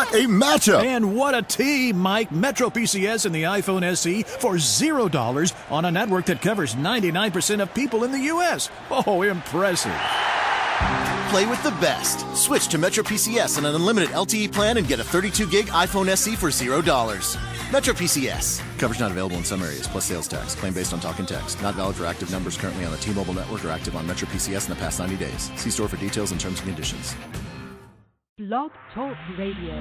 What a matchup! And what a team, Mike. Metro PCS and the iPhone SE for $0 on a network that covers 99% of people in the U.S. Oh, impressive. Play with the best. Switch to Metro PCS on an unlimited LTE plan and get a 32-gig iPhone SE for $0. Metro PCS. Coverage not available in some areas, plus sales tax. Claim based on talk and text. Not valid for active numbers currently on the T-Mobile network or active on Metro PCS in the past 90 days. See store for details and terms and conditions. Blog Talk Radio.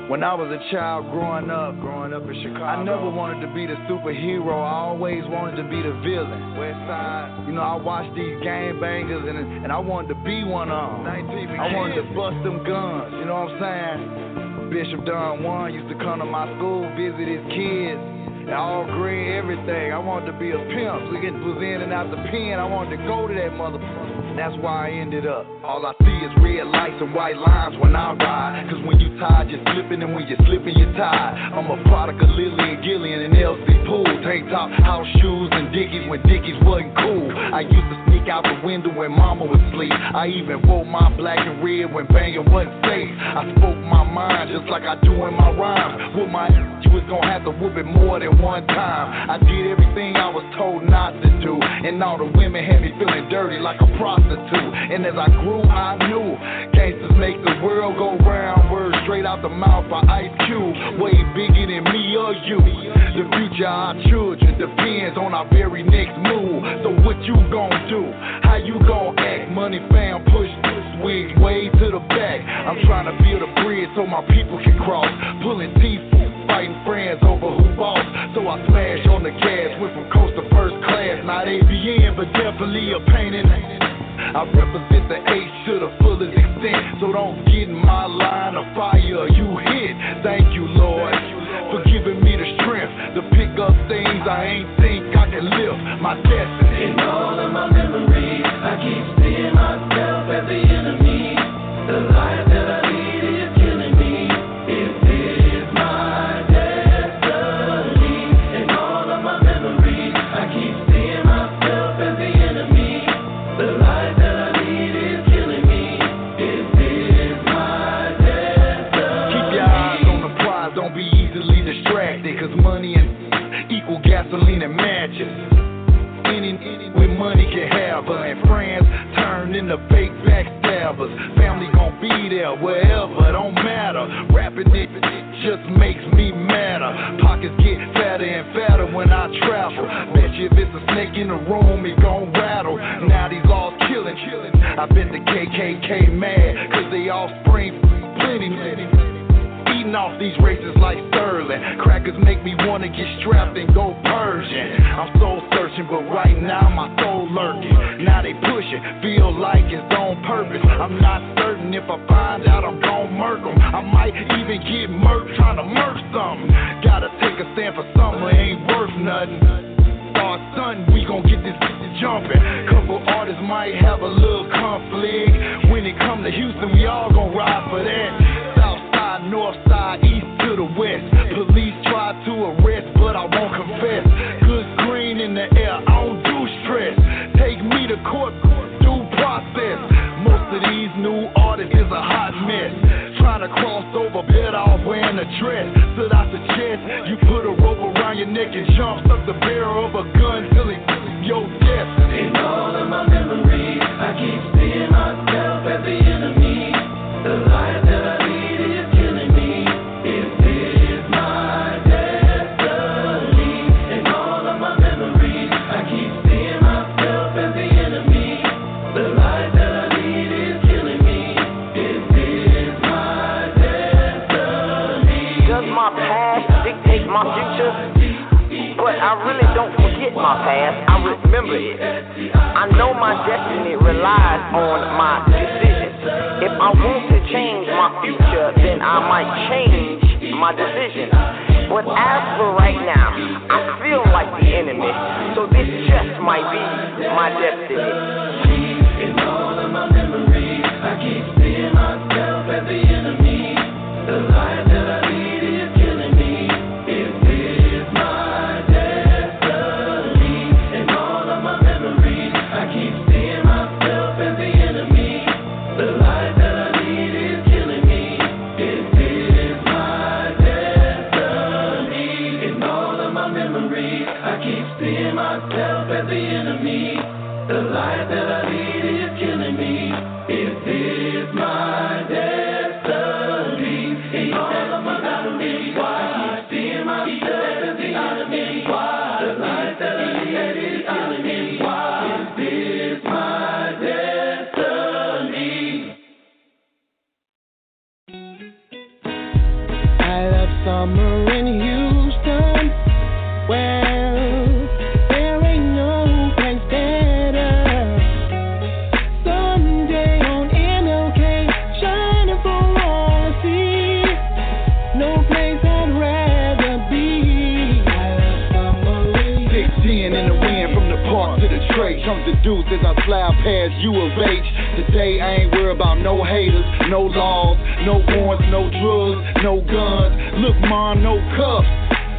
When I was a child growing up in Chicago, I never wanted to be the superhero. I always wanted to be the villain. West Side, I watched these gangbangers and I wanted to be one of them. I wanted to bust them guns, you know what I'm saying? Bishop Don Juan used to come to my school, visit his kids, and all green, everything. I wanted to be a pimp. We was in and out the pen. I wanted to go to that motherfucker. That's why I ended up. All I see is red lights and white lines when I ride. Cause when you tired, you're slipping, and when you're slipping, you're tired. I'm a product of Lily and Gillian and Elsie Poole. Tank top, house shoes, and Dickies when Dickies wasn't cool. I used to sneak out the window when mama was asleep. I even wore my black and red when banging wasn't safe. I spoke my mind just like I do in my rhymes. With my you was gonna have to whoop it more than one time. I did everything I was told not to do, and all the women had me feeling dirty like a prostitute. And as I grew, I knew gangsters make the world go round. Words straight out the mouth of Ice Cube, way bigger than me or you. The future of our children depends on our very next move. So what you gon' do? How you gon' act? Money, fam, push this wig way to the back. I'm trying to build a bridge so my people can cross. Pulling teeth, fighting friends over who boss. So I smash on the gas, went from coast to first class. Not ABN, but definitely a pain in the I represent the H to the fullest extent, so don't get in my line of fire. You hit. Thank you, Lord, for giving me the strength to pick up things I ain't think I can lift. My destiny. In all of my memories, I keep seeing myself as the enemy. The life that I lead is killing me. It is my destiny. In all of my memories, I keep seeing myself as the enemy. The life that I lead is killing me. It is my destiny. Keep your eyes on the prize, don't be easily distracted. Cause money and equal gasoline and matches. Any with money can have her, and friends turn into fake backstabbers. Family gon' be there wherever, don't matter. Rapping it just makes me madder. Pockets get fatter and fatter when I travel. Bet you if it's a snake in the room, it gon' rattle. Now these laws killing. I bet the KKK mad, cause they all spring plenty. Eating off these races like Sterling. Crackers make me wanna get strapped and go Persian. I'm soul searching, but right now my soul lurking. Now they pushing, feel like it's on purpose. I'm not certain if I find out I'm gon' murk them. I might even get murked trying to murk something. Gotta take a stand for something that ain't worth nothing. Start stunting, we gon' get this jumping. Couple artists might have a little conflict. When it come to Houston, we all gon' ride for that. South side, north side, east to the west. Police try to arrest, but I won't confess. Good green in the air, I don't do stress. Take me to court, due process. Most of these new artists is a hot mess. Trying to cross over, better off wearing a dress. So I suggest you put a rope around your neck and jump. Suck the barrel of a gun till it your destiny. In all of my memories, I keep seeing myself as the enemy. The life that I lead is killing me. It is my destiny. In all of my memories, I keep seeing myself as the enemy. The life that I lead is killing me. It is my destiny. Does my past dictate my future? But I really don't forget my past, I remember it. I know my destiny relies on my decisions. If I want to change my future, then I might change my decisions. But as for right now, I feel like the enemy, so this just might be my destiny. In all of my memories, I keep seeing myself as the enemy. The life that I lead is killing me. It is my destiny. In all of my memories, I keep seeing myself as the enemy. The life straight. Comes the deuce as I slide past U of H. Today I ain't worried about no haters, no laws, no warrants, no drugs, no guns. Look, mom, no cuffs.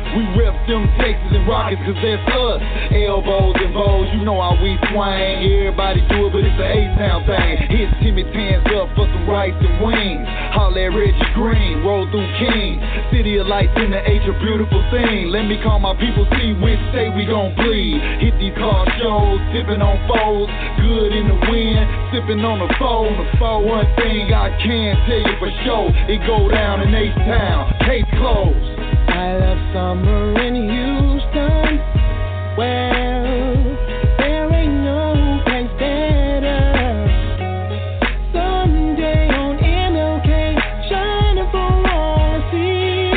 We rep them Texas and Rockets cause that's us. Elbows and bows, you know how we swing. Everybody do it, but it's an A-Town thing. Hit Timmy Tans up for some rice and wings. Holla at Reggie Green, roll through Kings. City of lights in the H, a beautiful thing. Let me call my people, see which state we gon' bleed. Hit these car shows, sipping on foes. Good in the wind, sipping on the foe. One thing I can tell you for sure, it go down in H-Town, case closed. I love summer in Houston. Well, there ain't no place better. Someday on MLK, shining for all to see.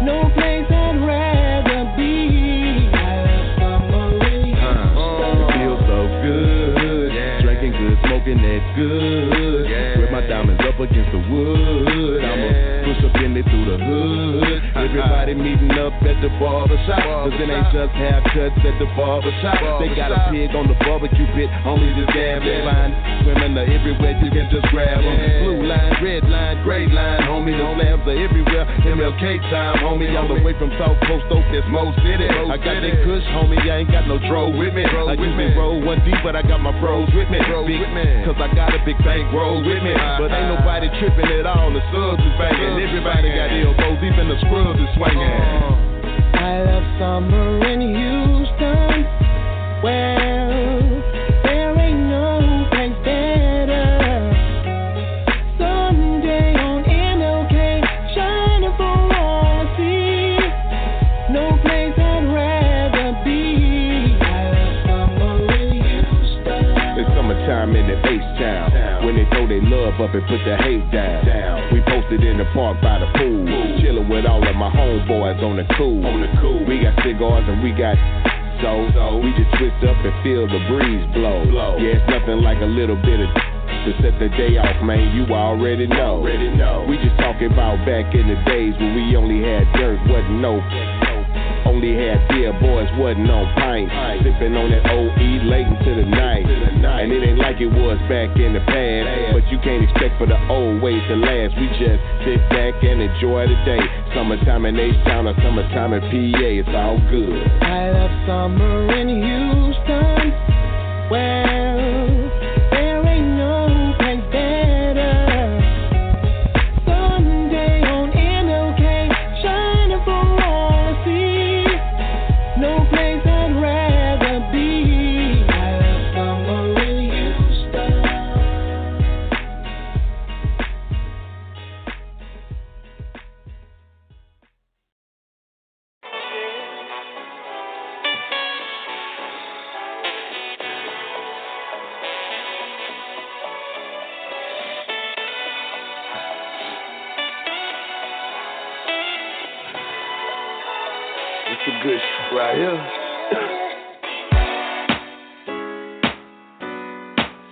No place I'd rather be. I love summer in Houston. It feels so good, drinking good, smoking that good. With my diamonds up against the wood, I'ma push up in it through the hood. Everybody meeting up at the barber shop, cause it ain't just haircuts at the barber shop. They got a pig on the barbecue pit, only this damn line. Women are everywhere, you can just grab them. Blue line, red line, gray line, homie, the slabs are everywhere. MLK time, homie, all the way from South Coast, Oak, that's Mo City. I got that kush, homie, I ain't got no dro with me. I usually roll one deep, but I got my bros with me. Big, cause I got a big bank roll with me. But ain't nobody tripping at all, the subs is banging. Everybody got elbows, even the scrubs is swinging. I love summer in Houston. Well, there ain't no place better. Someday on MLK, shining for all to see. No place I'd rather be. I love summer in Houston. It's summertime in the H-Town, when they throw their love up and put their hate down. We posted in the park by the pool, chilling with all of my homeboys on the cool. We got cigars and we got so we just twist up and feel the breeze blow. Yeah, it's nothing like a little bit of to set the day off, man, you already know. We just talking about back in the days when we only had dirt, wasn't no. Only had beer, boys wasn't on pints. Sipping on that OE late into the night. And it ain't like it was back in the past, but you can't expect for the old ways to last. We just sit back and enjoy the day. Summertime in H-Town or summertime in PA, it's all good. I love summer in Houston. Well, there ain't no place better. Someday on MLK, shining for all to see. No place I'd rather be. I love summer in Houston. It's a good shit right here.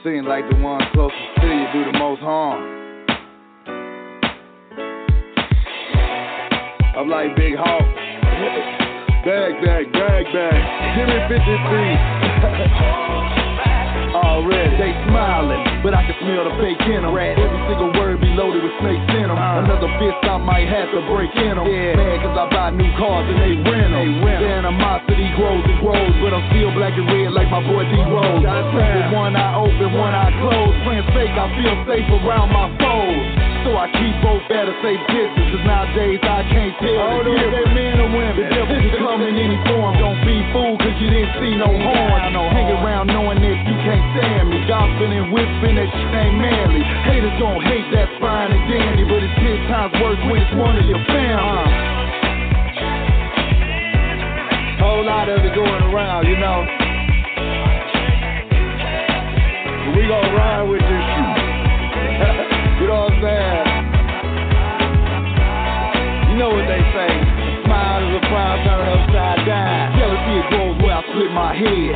Seems like the one closest to you do the most harm. I'm like Big Hawk. Bag. Give me 50 feet. Already, they smiling, but I can smell the fake in them. Every single word be loaded with snakes in them. Another fist I might have to break in them. Mad cause I buy new cars and they rent them. The animosity grows and grows, but I'm still black and red like my boy D-Rose. With one eye open, one eye closed. Playing fake, I feel safe around my foes. So I keep both at a safe distance, cause nowadays I can't tell if they men or women. The devil can come in any form. Don't be fooled cause you didn't see no horn. Hang around knowing that you can't stand me. Gospel and whispering that shit ain't manly. Haters gon' hate, that's fine and dandy, but it's 10 times worse when it's one of your family. Whole lot of it going around, you know. We gon' ride with this shit. You know what I'm saying? You know what they say. Smile is a frown, turn upside down. Jealousy it grows where I split my head.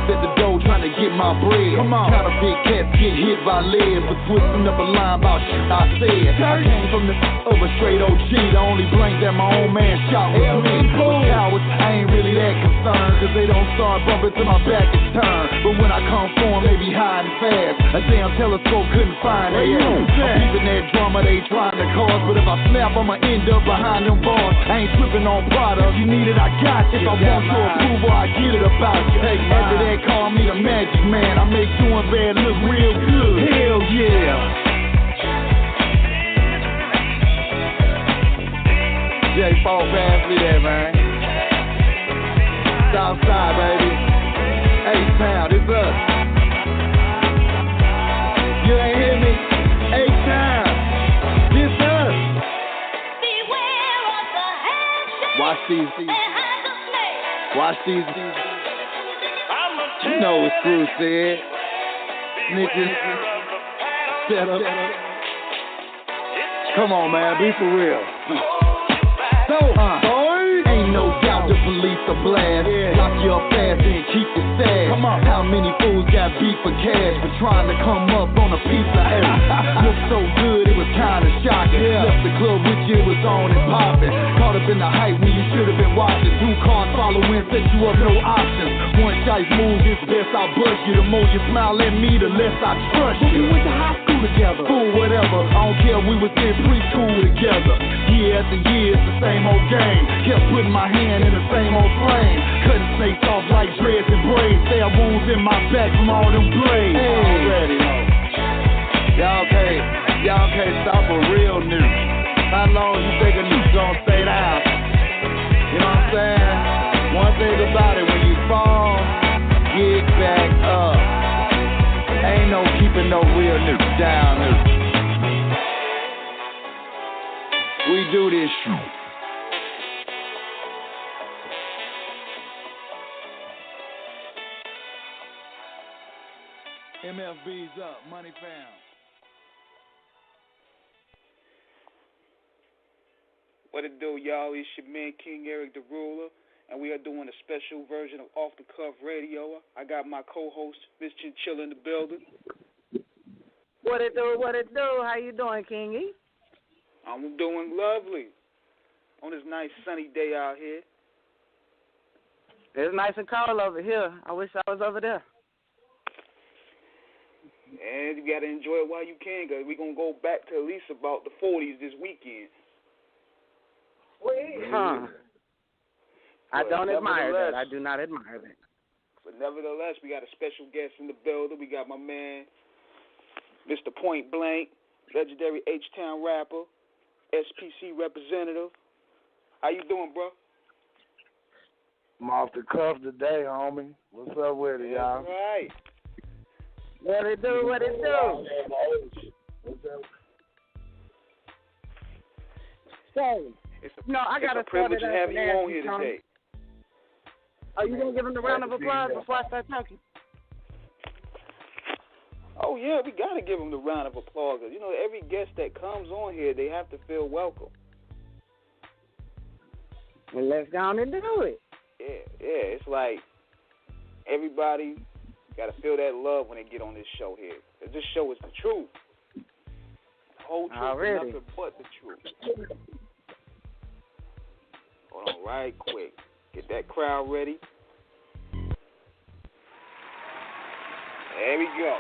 Set the dough trying to get my bread. Come on. Counterfeit cats get hit by lead for twisting up a line about shit I said. I came from the of a straight OG. The only blank that my own man shot was me. But cowards, I ain't really that concerned, cause they don't start bumping till my back is turned. But when I come for them, they be hiding fast. A damn telescope couldn't find it. I'm keeping that drama they trying to cause, but if I snap, I'ma end up behind them bars. I ain't tripping on product. You need it, I got you. If I want your approval, I get it about you. After that, call me the magic man. I make doing bad look real good. Hell yeah. J4, pass me that, man. Southside, baby. H-Town, it's us. You ain't hear me? H-Town, it's us. Beware of the handshake. Watch these. Watch these. You know what Screw said. Snitches. Shut up. Come on, man, be for real. So, ain't no doubt the police are blast. Lock you up fast and keep the stash. Come on. How many fools got beat for cash for trying to come up on a piece of ass? Looked so good, it was kinda shocking. Left the club with you, it was on and popping. Caught up in the hype when you should have been watching. 2 cars following, set you up, no options. One shot move, it's best I bust you. The more you smile at me, the less I trust you. We went to high school together. Fool, whatever, I don't care, we was in preschool together. Year after year, it's the same old game. Kept putting my hand in the same old flame. Cutting snakes off like dreads and braids. There are wounds in my back from all them blades. Already know. Y'all can't stop a real nuke. How long you think a nuke gonna stay down? You know what I'm saying? One thing about it, when you fall, get back up. Ain't no keeping no real nuke down nuke. We do this shit. MFB's up, money found. What it do, y'all? It's your man King Eric the Ruler, and we are doing a special version of Off the Cuff Radio. I got my co-host, Miss Chinchilla, in the building. What it do? What it do? How you doing, Kingy? I'm doing lovely on this nice sunny day out here. It's nice and cold over here. I wish I was over there. And you got to enjoy it while you can, because we're going to go back to at least about the 40s this weekend. Huh. I don't admire that. I do not admire that. But nevertheless, we got a special guest in the building. We got my man, Mr. Point Blank, legendary H-Town rapper, SPC representative. How you doing, bro? I'm off the cuff today, homie. What's up with it, y'all? All right. What it do? What it do? So, I got a privilege to have you on here today. Are you going to give him the round of applause before I start talking? Oh, yeah, we got to give him the round of applause. You know, every guest that comes on here, they have to feel welcome. Well, let's go on and do it. Yeah, it's like everybody got to feel that love when they get on this show here. This show is the truth. The whole truth is nothing but the truth. Hold on right quick. Get that crowd ready. There we go.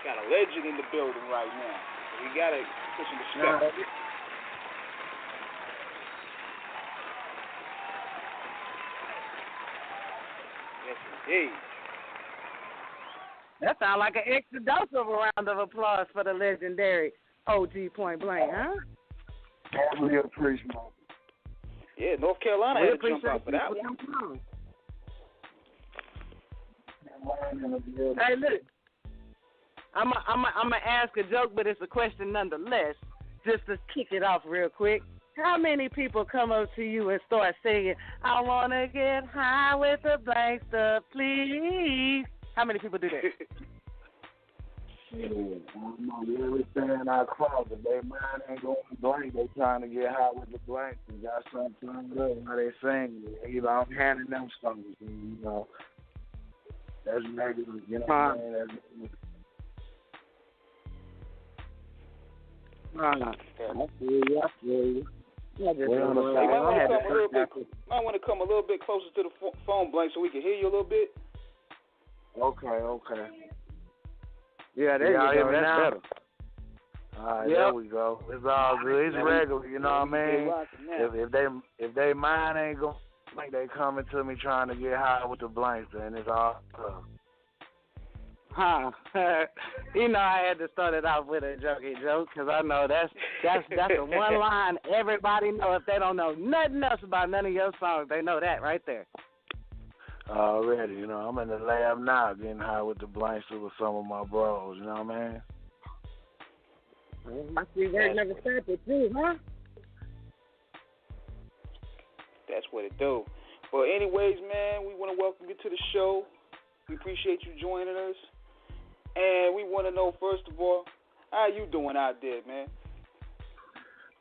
Got a legend in the building right now. So we got to put some respect. Yes, indeed. That sounds like an extra dose of a round of applause for the legendary OG Point Blank, huh? I really appreciate it. Yeah, North Carolina had to jump out for that one. Hey, look. I'm gonna ask a joke, but it's a question nonetheless. Just to kick it off real quick. How many people come up to you and start singing, "I wanna get high with the blank stuff, please"? How many people do that? Yeah, everything I cross, if they mind ain't going blank, they trying to get high with the blank and got something turned up while they sing. Either I'm handing them something, you know. That's negative, you know what I mean? That's I feel you. Might want to come a little bit closer to the phone, Blank, so we can hear you a little bit. Okay. Yeah, there you go. That's better. All right, there we go. It's all good. It's regular, you know what I mean? If they mind ain't going, like they coming to me trying to get high with the blanks, then it's all good. You know, I had to start it off with a jokey joke because I know that's the one line everybody know. If they don't know nothing else about none of your songs, they know that right there. Already, you know, I'm in the lab now getting high with the blanks with some of my bros, you know what I mean? I see they never stopped it too, huh? That's what it do. But anyways, man, we want to welcome you to the show. We appreciate you joining us. And we want to know, first of all, how you doing out there, man?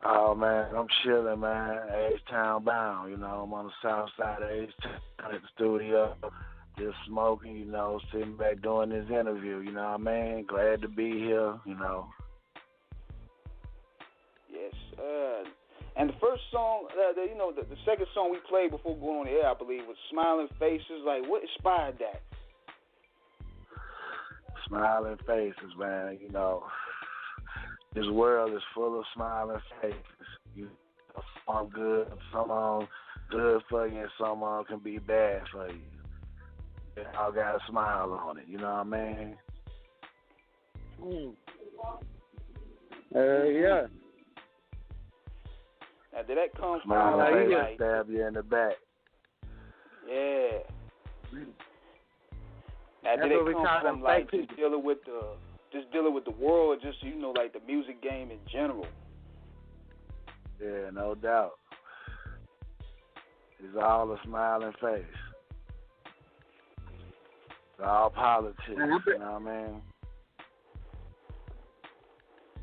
Oh, man, I'm chilling, man. H-Town bound, you know. I'm on the south side of H-Town at the studio, just smoking, you know, sitting back doing this interview, you know what I mean? Glad to be here, you know. Yes, and the first song, the second song we played before going on the air, I believe, was Smiling Faces. Like, what inspired that? Smiling faces, man, you know. This world is full of smiling faces. You know, some good, some good for you, and some can be bad for you. They all got a smile on it, you know what I mean? Yeah. Now, did that come smiling from face stab you in the back? Yeah. Now, did it come from like just dealing with the world, or just, you know, like the music game in general? Yeah, no doubt. It's all a smiling face. It's all politics, you know what I mean?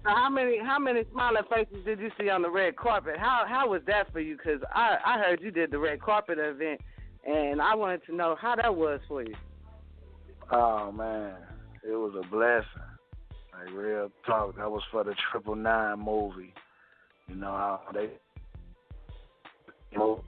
So how many smiling faces did you see on the red carpet? How was that for you? Because I heard you did the red carpet event, and I wanted to know how that was for you. Oh, man, it was a blessing. Like, real talk. That was for the 999 movie. You know, how they, you know,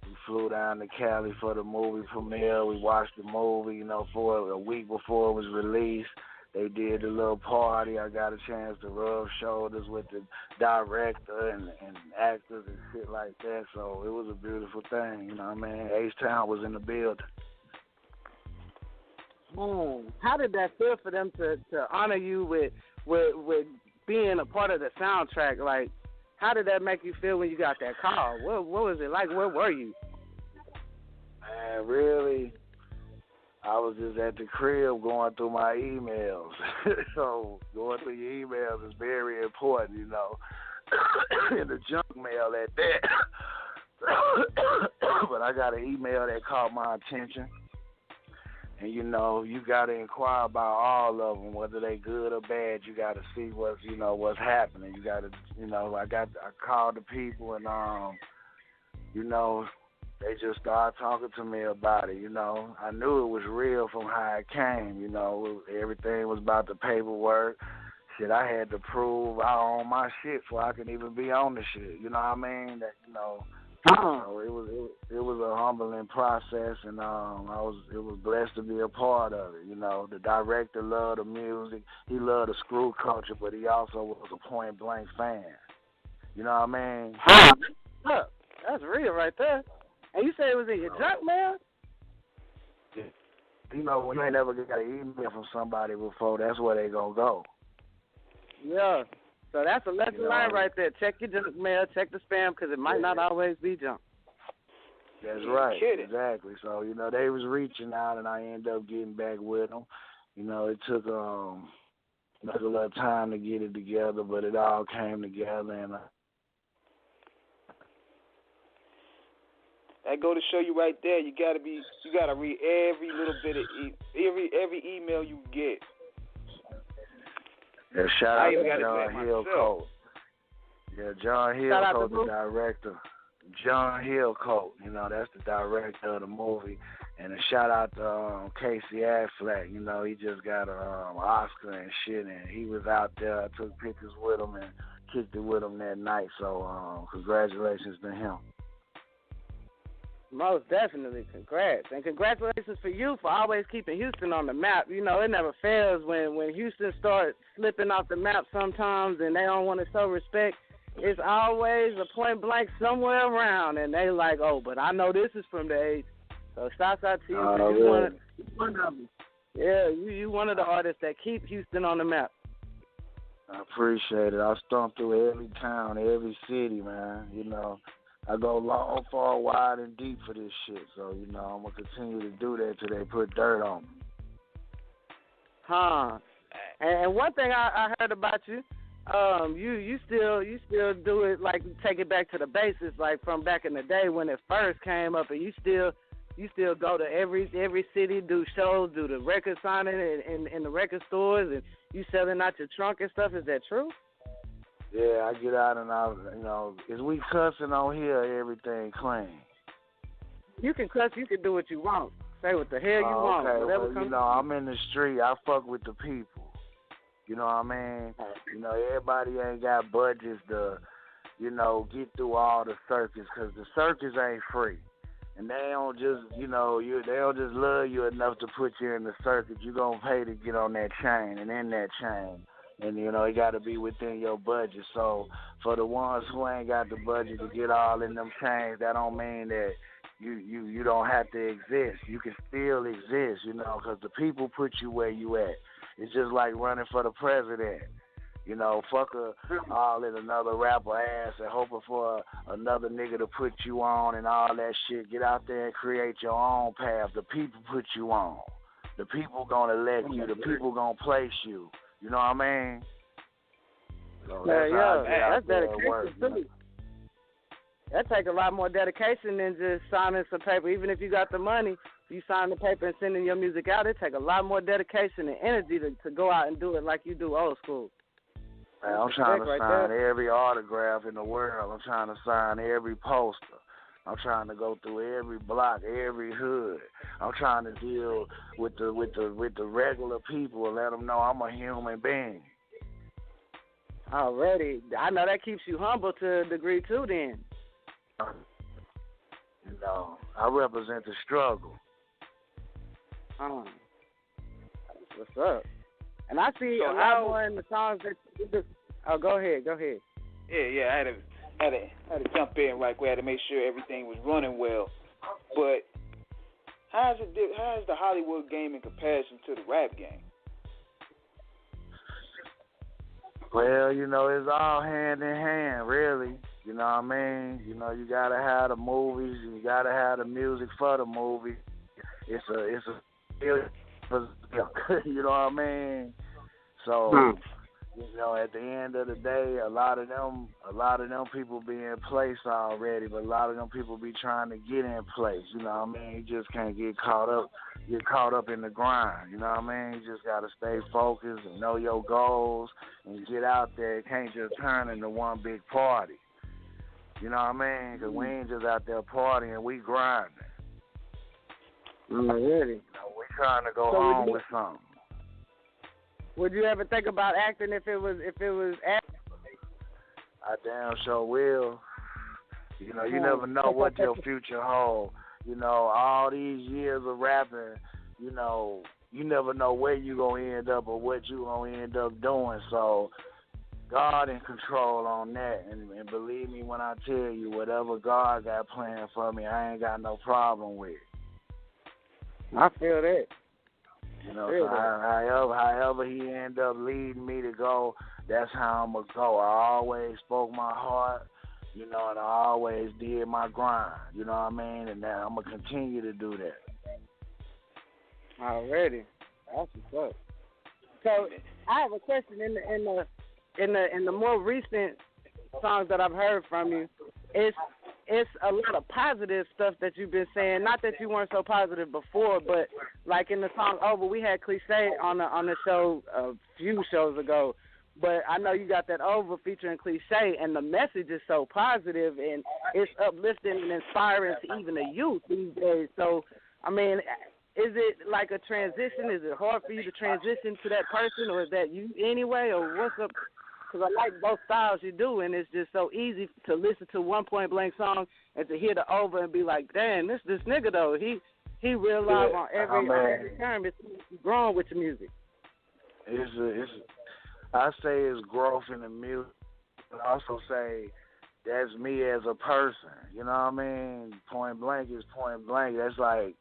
we flew down to Cali for the movie premiere. We watched the movie, you know, for a week before it was released. They did a little party. I got a chance to rub shoulders with the director and actors and shit like that. So it was a beautiful thing, you know what I mean? H-Town was in the building. How did that feel for them to honor you with being a part of the soundtrack? Like, how did that make you feel when you got that call? What was it like? Where were you? Man, really, I was just at the crib going through my emails. So going through your emails is very important, you know. In the junk mail at that. But I got an email that caught my attention. And, you know, you got to inquire about all of them, whether they good or bad. You got to see what's happening. You got to, you know, I called the people and, you know, they just started talking to me about it, you know. I knew it was real from how it came, you know. Everything was about the paperwork. Shit, I had to prove I own my shit before I could even be on the shit, you know what I mean? That, you know. So it was a humbling process, and it was blessed to be a part of it. You know, the director loved the music, he loved the screw culture, but he also was a Point Blank fan. You know what I mean? Look, that's real right there. And you say it was in your junk mail? Yeah. You know, when you ain't never got an email from somebody before, that's where they gonna go. Yeah. So that's a lesson learned right there. Check your junk mail, check the spam, because it might not always be junk. That's right, exactly. So, you know, they was reaching out, and I ended up getting back with them. You know, it took a little time to get it together, but it all came together. And That go to show you right there. You gotta read every little bit of every email you get. Yeah, shout out to John Hillcoat. Yeah, John Hillcoat, the director. John Hillcoat, you know, that's the director of the movie. And a shout out to Casey Affleck. You know, he just got an Oscar and shit, and he was out there. I took pictures with him and kicked it with him that night. So congratulations to him. Most definitely, congrats. And congratulations for you for always keeping Houston on the map. You know, it never fails when Houston starts slipping off the map sometimes and they don't want to show respect. It's always a point blank somewhere around, and they like, oh, but I know this is from the 80s. So shouts out to you. You one of them. Yeah, you one of the artists that keep Houston on the map. I appreciate it. I stomp through every town, every city, man. You know, I go long, far, wide, and deep for this shit. So, you know, I'm going to continue to do that till they put dirt on me. Huh. And one thing I heard about you, you still do it, like, take it back to the basics, like from back in the day when it first came up, and you still go to every city, do shows, do the record signing in the record stores, and you selling out your trunk and stuff. Is that true? Yeah, I get out and you know, as we cussing on here, everything clean. You can cuss, you can do what you want. Say what the hell you want. Okay, whatever well, comes. you know, I'm in the street. I fuck with the people. You know what I mean? You know, everybody ain't got budgets to, you know, get through all the circus, because the circus ain't free. And they don't just, you know, they don't just love you enough to put you in the circuit. You're going to pay to get on that chain and in that chain. And, you know, it got to be within your budget. So for the ones who ain't got the budget to get all in them chains, that don't mean that you don't have to exist. You can still exist, you know, because the people put you where you at. It's just like running for the president. You know, fuck all in another rapper ass and hoping for another nigga to put you on and all that shit. Get out there and create your own path. The people put you on. The people gonna elect you. The people gonna place you. You know what I mean? So that's dedication too. That take a lot more dedication than just signing some paper. Even if you got the money, if you sign the paper and sending your music out, it take a lot more dedication and energy to go out and do it like you do old school. Man, I'm trying to sign every autograph in the world. I'm trying to sign every poster. I'm trying to go through every block, every hood. I'm trying to deal with the regular people and let them know I'm a human being. Already, I know that keeps you humble to a degree too. Then, you know, I represent the struggle. That's what's up. And I see a lot more in the songs that you do. Oh, go ahead. Yeah, I had to jump in right quick. I had to make sure everything was running well. But how's the Hollywood game in comparison to the rap game? Well, you know, it's all hand in hand, really. You know what I mean? You know, you gotta have the movies, you gotta have the music for the movie. It's a you know what I mean? So, you know, at the end of the day, a lot of them people be in place already, but a lot of them people be trying to get in place. You know what I mean? You just can't get caught up in the grind. You know what I mean? You just gotta stay focused and know your goals and get out there. It can't just turn into one big party. You know what I mean? Because we ain't just out there partying, we grinding. Really? You know, we trying to go home with something. Would you ever think about acting if it was acting? I damn sure will. You know, you never know what your future holds. You know, all these years of rapping, you know, you never know where you gonna end up or what you gonna end up doing. So God in control on that, and believe me when I tell you, whatever God got planned for me, I ain't got no problem with. I feel that. You know, so however he end up leading me to go, that's how I'm going to go. I always spoke my heart, you know, and I always did my grind, you know what I mean? And now I'm going to continue to do that. Already. That's what's up. So I have a question in the more recent songs that I've heard from you. it's a lot of positive stuff that you've been saying. Not that you weren't so positive before, but like in the song Over, we had Cliche on the show a few shows ago. But I know you got that Over featuring Cliche, and the message is so positive, and it's uplifting and inspiring to even the youth these days. So, I mean, is it like a transition? Is it hard for you to transition to that person, or is that you anyway, or what's up? Because I like both styles you do, and it's just so easy to listen to one Point Blank song and to hear the Over and be like, damn, this nigga, though, he real live on every term. It's growing with the music. I say it's growth in the music, but I also say that's me as a person. You know what I mean? Point blank is point blank. That's like,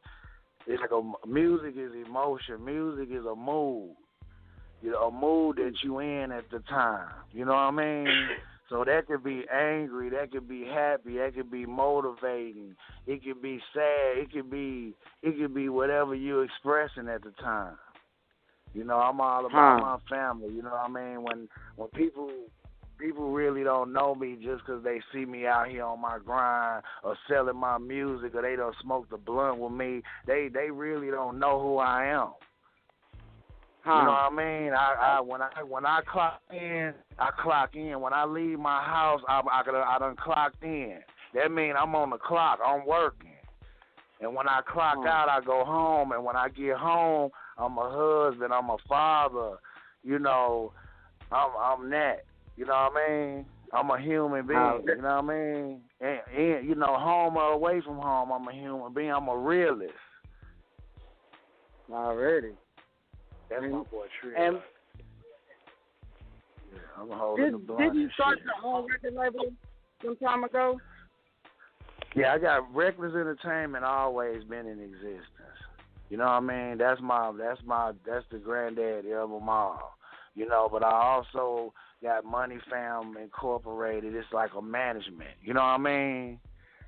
it's like music is emotion. Music is a mood. You know, a mood that you in at the time. You know what I mean? So that could be angry, that could be happy, that could be motivating, it could be sad, it could be whatever you expressing at the time. You know, I'm all about my family. You know what I mean? When people really don't know me just because they see me out here on my grind or selling my music or they don't smoke the blunt with me, they really don't know who I am. You know what I mean? When I clock in, I clock in. When I leave my house, I done clocked in. That means I'm on the clock. I'm working. And when I clock out, I go home. And when I get home, I'm a husband. I'm a father. You know, I'm that. You know what I mean? I'm a human being. You know what I mean? And you know, home or away from home, I'm a human being. I'm a realist. Already. That's my boy Trill. And I'm holding the blunt. Did you start your own record label some time ago? Yeah, I got Reckless Entertainment always been in existence. You know what I mean? That's the granddaddy of them all. You know, but I also got Money Fam Incorporated. It's like a management. You know what I mean?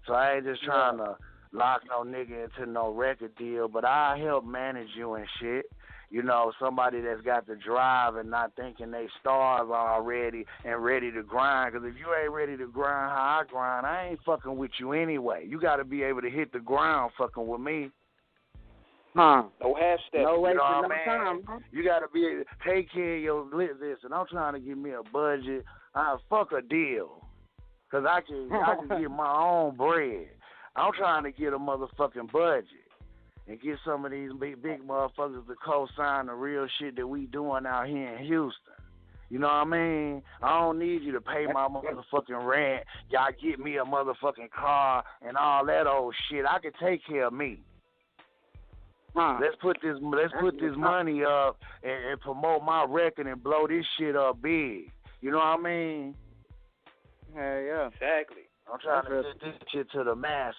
So I ain't just trying to lock no nigga into no record deal, but I help manage you and shit. You know, somebody that's got the drive and not thinking they starve already and ready to grind. Because if you ain't ready to grind how I grind, I ain't fucking with you anyway. You got to be able to hit the ground fucking with me. No half step. No way you know for no time. You got to be able to take care of your listen. I'm trying to give me a budget. Fuck a deal. Because I can get my own bread. I'm trying to get a motherfucking budget. And get some of these big motherfuckers to co-sign the real shit that we doing out here in Houston. You know what I mean? I don't need you to pay my motherfucking rent. Y'all get me a motherfucking car and all that old shit. I can take care of me. Let's put this money up and promote my record and blow this shit up big. You know what I mean? Hell yeah. Exactly. I'm trying to get this shit to the masses.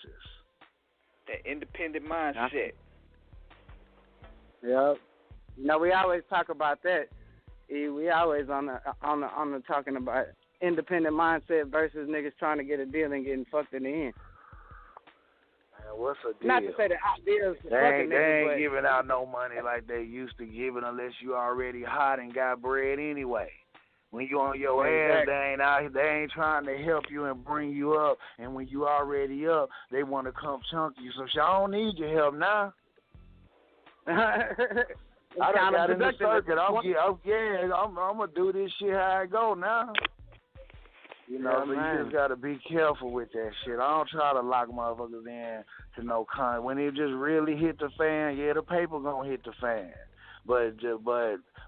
That independent mindset. Yep. You know, we always talk about that. We always on the talking about independent mindset versus niggas trying to get a deal and getting fucked in the end. Man, what's a deal? Not to say that ideas they ain't giving out no money like they used to giving unless you already hot and got bread anyway. When you on your ass, they ain't trying to help you and bring you up. And when you already up, they want to come chunk you. So I don't need your help now. I done got in the circuit. I'm going to do this shit how I go now. You know, so you just got to be careful with that shit. I don't try to lock motherfuckers in to no con. When it just really hit the fan, the paper going to hit the fan. But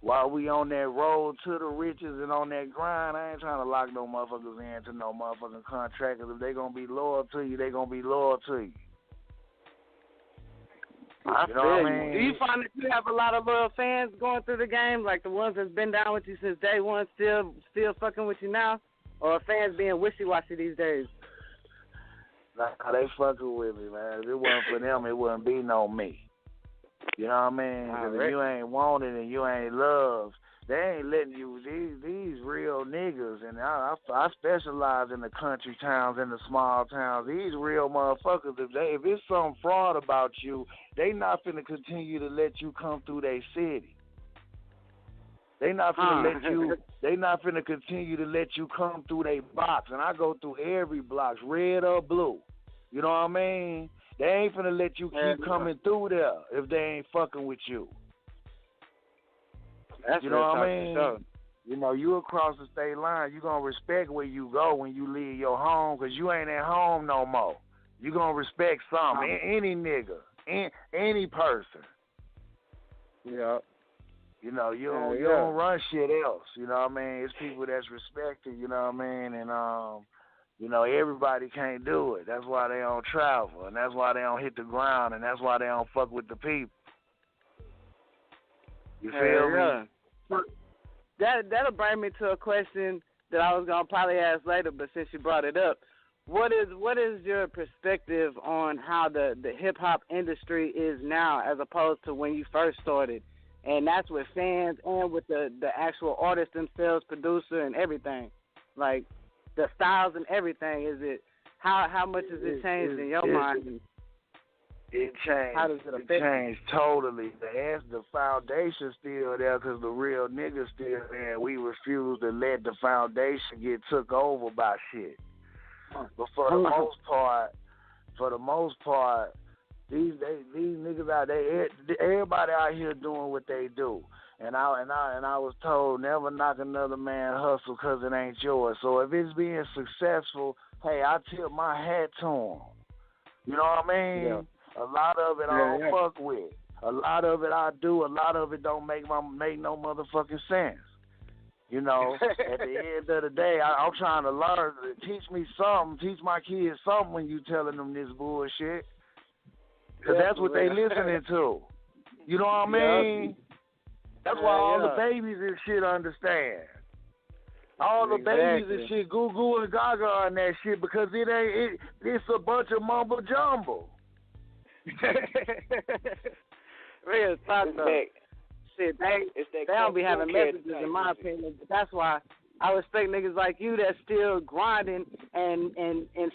while we on that road to the riches and on that grind, I ain't trying to lock no motherfuckers into no motherfucking contract. Because if they going to be loyal to you, they going to be loyal to you. You know what I mean? Do you find that you have a lot of loyal fans going through the game, like the ones that's been down with you since day one, still fucking with you now? Or fans being wishy-washy these days? Nah, they fucking with me, man. If it wasn't for them, it wouldn't be no me. You know what I mean? Because if you ain't wanted and you ain't loved, they ain't letting you, these real niggas, and I specialize in the country towns and the small towns. These real motherfuckers, if it's some fraud about you, they not finna continue to let you come through their city. They not finna let you. They not finna continue to let you come through their box. And I go through every box, red or blue. You know what I mean? They ain't finna let you keep coming through there if they ain't fucking with you. That's you know what I mean? Sure. You know, you across the state line, you gonna respect where you go when you leave your home, because you ain't at home no more. You gonna respect something, any nigga, any person. Yeah. You know, you don't run shit else. You know what I mean? It's people that's respected. You know what I mean? And you know, everybody can't do it. That's why they don't travel, and that's why they don't hit the ground, and that's why they don't fuck with the people. You feel me? That'll bring me to a question that I was gonna probably ask later, but since you brought it up, what is your perspective on how the hip hop industry is now as opposed to when you first started? And that's with fans and with the actual artists themselves, producer and everything. Like the styles and everything. Is it how much has it changed in your mind? It changed. How does it affect? It changed totally. The foundation's still there because the real niggas still there. We refuse to let the foundation get took over by shit. But for the most part, these niggas out there, everybody out here doing what they do. And I was told never knock another man hustle because it ain't yours. So if it's being successful, hey, I tip my hat to him. You know what I mean? Yeah. A lot of it I don't fuck with. A lot of it I do. A lot of it don't make no motherfucking sense. You know, at the end of the day, I'm trying to learn. Teach me something. Teach my kids something when you telling them this bullshit. Because that's what they listening to. You know what I mean? That's why all the babies and shit understand. All the babies and shit, goo goo and gaga and that shit, because it's a bunch of mumbo jumbo. Real talk though. Shit, they don't be having messages in my opinion. But that's why I respect niggas like you that's still grinding and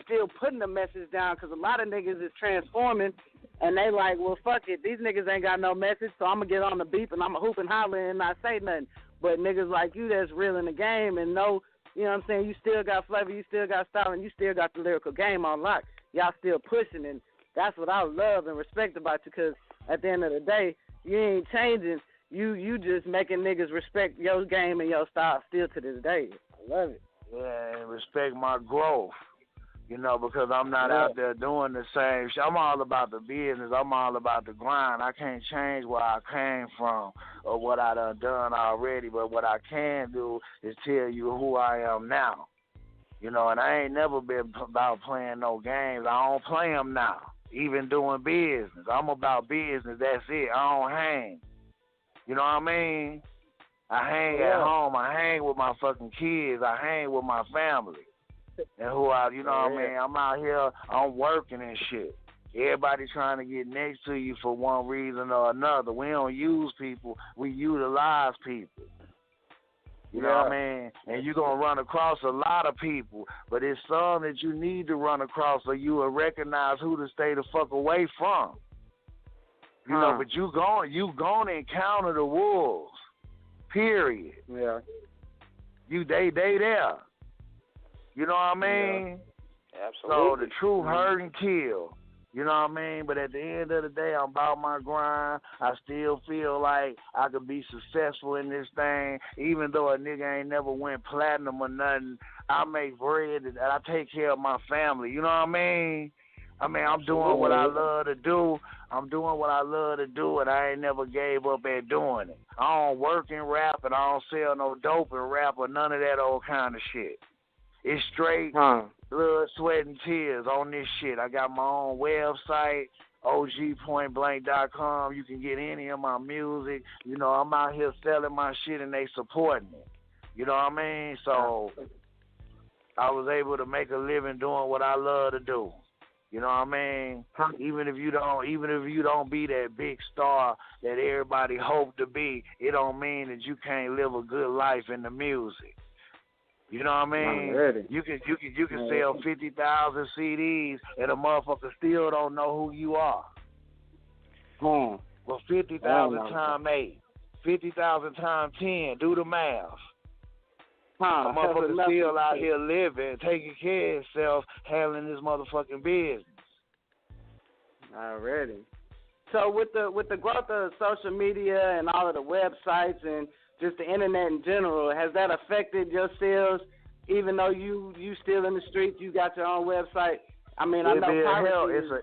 still putting the message down, because a lot of niggas is transforming and they like, well, fuck it. These niggas ain't got no message, so I'm going to get on the beep and I'm going to hoop and holler and not say nothing. But niggas like you that's real in the game and know, you know what I'm saying, you still got flavor, you still got style, and you still got the lyrical game on lock. Y'all still pushing, and that's what I love and respect about you, because at the end of the day, you ain't changing. You just making niggas respect your game and your style still to this day. I love it. Yeah, and respect my growth. You know, because I'm not out there doing the same shit. I'm all about the business. I'm all about the grind. I can't change where I came from or what I done already, but what I can do is tell you who I am now. You know, and I ain't never been about playing no games. I don't play them now, even doing business. I'm about business. That's it. I don't hang. You know what I mean? I hang at home. I hang with my fucking kids. I hang with my family. And you know what I mean? I'm out here, I'm working and shit. Everybody trying to get next to you for one reason or another. We don't use people, we utilize people. You know what I mean? And you're going to run across a lot of people, but it's some that you need to run across so you will recognize who to stay the fuck away from. You know, but you going to encounter the wolves, period. Yeah. They there. You know what I mean? Yeah, absolutely. So the truth hurt and kill. You know what I mean? But at the end of the day, I'm about my grind. I still feel like I could be successful in this thing, even though a nigga ain't never went platinum or nothing. I make bread and I take care of my family. You know what I mean? I'm doing what I love to do. I'm doing what I love to do, and I ain't never gave up at doing it. I don't work and rap, and I don't sell no dope and rap or none of that old kind of shit. It's straight blood, sweat, and tears on this shit. I got my own website, ogpointblank.com. You can get any of my music. You know, I'm out here selling my shit, and they supporting it. You know what I mean? So I was able to make a living doing what I love to do. You know what I mean? Even if you don't be that big star that everybody hope to be, it don't mean that you can't live a good life in the music. You know what I mean? You can sell 50,000 CDs and a motherfucker still don't know who you are. Well, 50,000 times 8. 50,000 times 10. Do the math. A Huh, motherfucker still out here living, taking care of himself, handling his motherfucking business. Already. So with the growth of social media and all of the websites and just the internet in general, has that affected your sales? Even though you still in the streets, you got your own website. I mean, I know piracy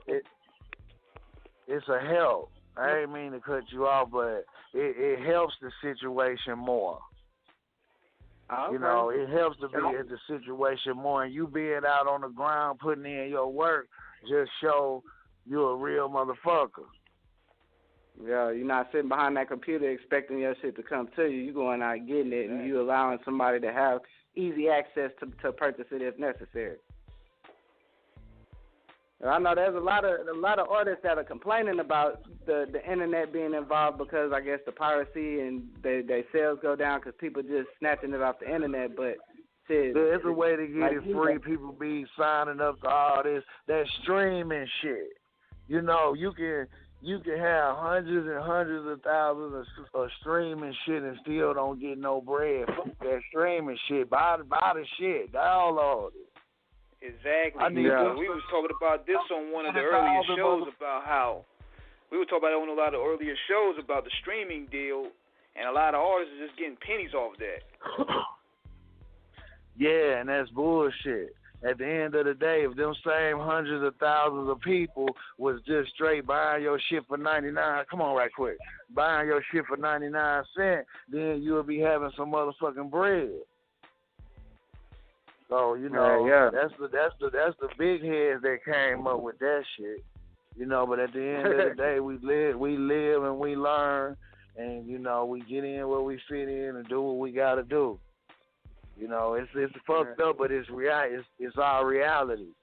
it's a help. I ain't mean to cut you off, but it helps the situation more. Okay. You know, it helps to be in the situation more, and you being out on the ground putting in your work just show you a real motherfucker. Yeah, you're not sitting behind that computer expecting your shit to come to you. You going out getting it, and you allowing somebody to have easy access to purchase it if necessary. I know there's a lot of artists that are complaining about the internet being involved because I guess the piracy and their sales go down because people just snatching it off the internet. But shit, there's a way to get like it free. People be signing up to all that streaming shit. You know, you can have hundreds and hundreds of thousands of streaming shit and still don't get no bread. Fuck that streaming shit. Buy the shit. Download it. Exactly. We was talking about this on one of the earlier shows about how we were talking about it on a lot of earlier shows about the streaming deal, and a lot of artists are just getting pennies off that. Yeah, and that's bullshit. At the end of the day, if them same hundreds of thousands of people was just straight buying your shit for 99, come on right quick, buying your shit for 99 cents, then you'll be having some motherfucking bread. So, you know, that's the big heads that came up with that shit. You know, but at the end of the day, we live and we learn, and you know, we get in where we fit in and do what we gotta do. You know, it's fucked up, but it's our reality.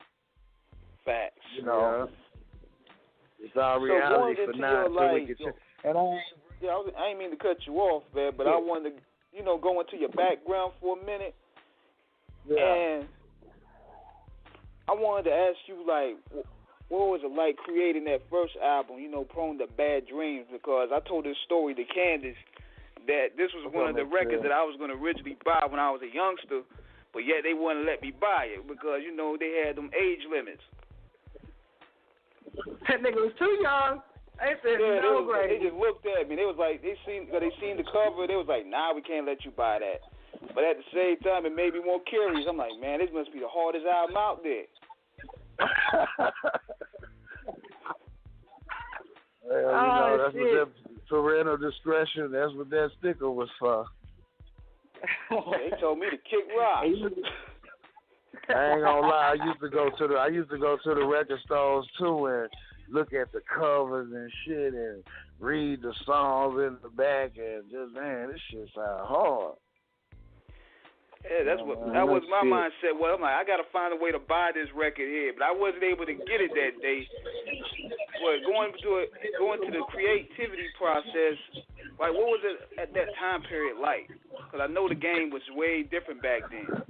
Facts. You know, it's our reality for now. So we can I ain't mean to cut you off, man, but I wanted to, go into your background for a minute. Yeah. And I wanted to ask you, like, what was it like creating that first album, Prone to Bad Dreams? Because I told this story to Candace that this was one of the records that I was going to originally buy when I was a youngster, but yet they wouldn't let me buy it because, they had them age limits. That nigga was too young. They said no grade. They just looked at me. They was like, they seen the cover. They was like, nah, we can't let you buy that. But at the same time, it made me more curious. I'm like, man, this must be the hardest album out there. Well, that's what that parental discretion. That's what that sticker was for. They told me to kick rock. I ain't gonna lie. I used to go to the record stores too and look at the covers and shit and read the songs in the back and just, man, this shit sound hard. Yeah, that was my mindset. Well, I'm like, I got to find a way to buy this record here, but I wasn't able to get it that day. But going to the creativity process, like, what was it at that time period like? Because I know the game was way different back then.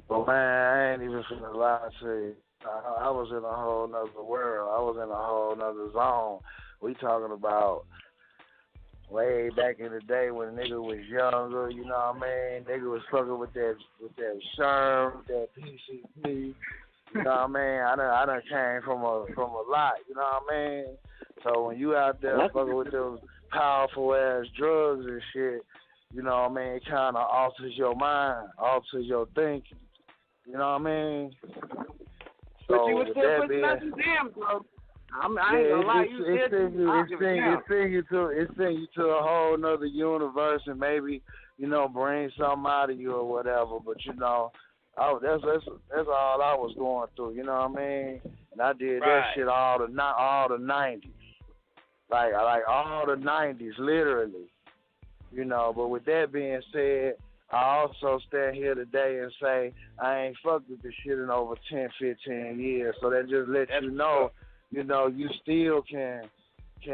Well, man, I ain't even finna lie to you. I was in a whole nother world. I was in a whole nother zone. We talking about way back in the day when a nigga was younger, you know what I mean? Nigga was fucking with that Sherm, with that PCP, you know what I mean? I done came from a lot, you know what I mean? So when you out there fucking with those powerful ass drugs and shit, you know what I mean? It kind of alters your mind, alters your thinking, you know what I mean? So but you was still putting nothing down, bro. I ain't gonna lie, it send you to a whole nother universe and maybe, bring something out of you or whatever. But that's all I was going through, you know what I mean? And I did that shit all the 90s, like all the 90s, literally, But with that being said, I also stand here today and say I ain't fucked with this shit in over 10, 15 years. So that just lets you know. You still can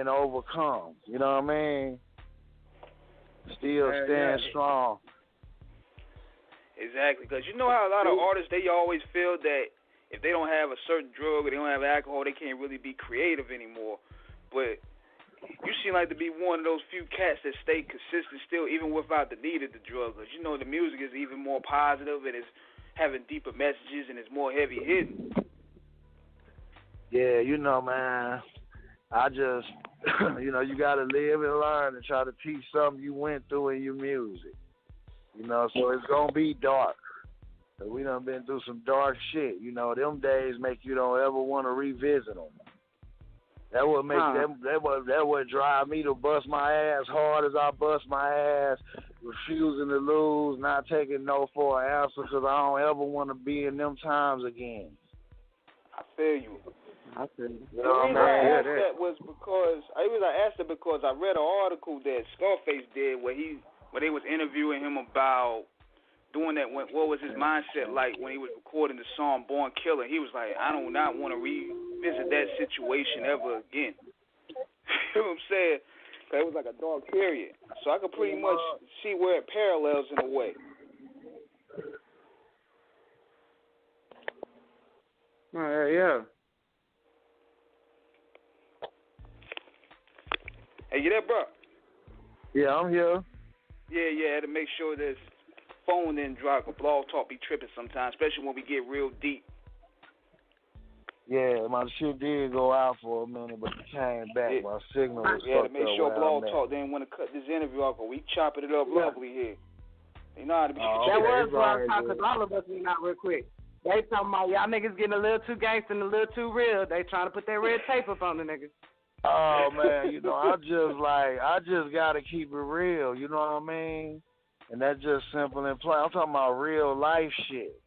overcome. You know what I mean? Still stand strong. Exactly, because you know how a lot of artists, they always feel that if they don't have a certain drug or they don't have alcohol, they can't really be creative anymore. But you seem like to be one of those few cats that stay consistent still, even without the need of the drug. Cause you know the music is even more positive and it's having deeper messages and it's more heavy hitting. Yeah, you know, man, I just, you know, you got to live and learn and try to teach something you went through in your music. You know, so it's going to be dark. So we done been through some dark shit. You know, them days make you don't ever want to revisit them. That would make that would drive me to bust my ass hard as I bust my ass, refusing to lose, not taking no for an answer, because I don't ever want to be in them times again. I feel you. The reason I asked that was because I asked it because I read an article that Scarface did where they was interviewing him about doing that. What was his mindset like when he was recording the song "Born Killer"? He was like, I do not want to revisit that situation ever again. You know what I'm saying? Cause it was like a dark period, so I could pretty much see where it parallels in a way. Yeah. Hey, you there, bro? Yeah, I'm here. Yeah, I had to make sure this phone didn't drop. A blog talk be tripping sometimes, especially when we get real deep. Yeah, my shit did go out for a minute, but it came back. Yeah. My signal was Yeah, to fucked make up sure blog I'm talk didn't want to cut this interview off, but we chopping it up lovely here. You know how to be. That was blog talk, because all of us went out real quick. They talking about y'all niggas getting a little too gangster and a little too real. They trying to put that red tape up on the niggas. Oh man, you know, I just gotta keep it real, you know what I mean? And that's just simple and plain. I'm talking about real life shit.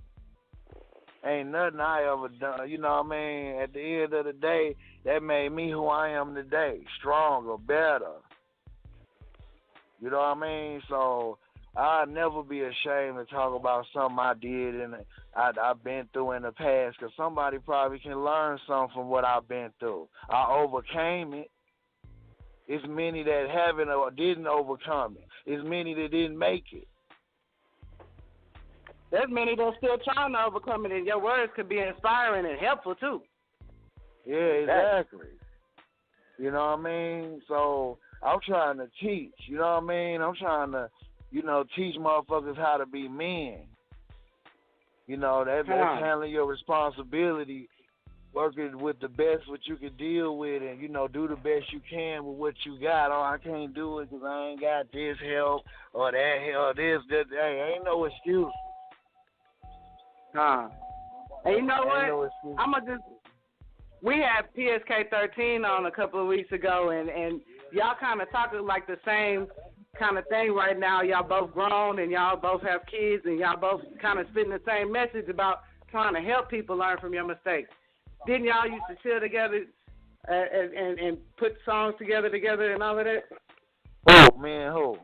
Ain't nothing I ever done, you know what I mean? At the end of the day, that made me who I am today, stronger, better. You know what I mean? So I'll never be ashamed to talk about something I did and I've been through in the past, because somebody probably can learn something from what I've been through. I overcame it. It's many that haven't or didn't overcome it. It's many that didn't make it. There's many that are still trying to overcome it, and your words could be inspiring and helpful too. Yeah, exactly. You know what I mean? So I'm trying to teach, you know what I mean? I'm trying to, you know, teach motherfuckers how to be men. You know, that's handling your responsibility, working with the best what you can deal with, and, you know, do the best you can with what you got. Oh, I can't do it because I ain't got this help or that help, this, that. Hey, ain't no excuse. And you know what? We had PSK 13 on a couple of weeks ago, and y'all kind of talking like the same kind of thing right now. Y'all both grown and y'all both have kids, and y'all both kind of spitting the same message about trying to help people learn from your mistakes. Didn't y'all used to chill together and put songs together and all of that? Oh, man, who?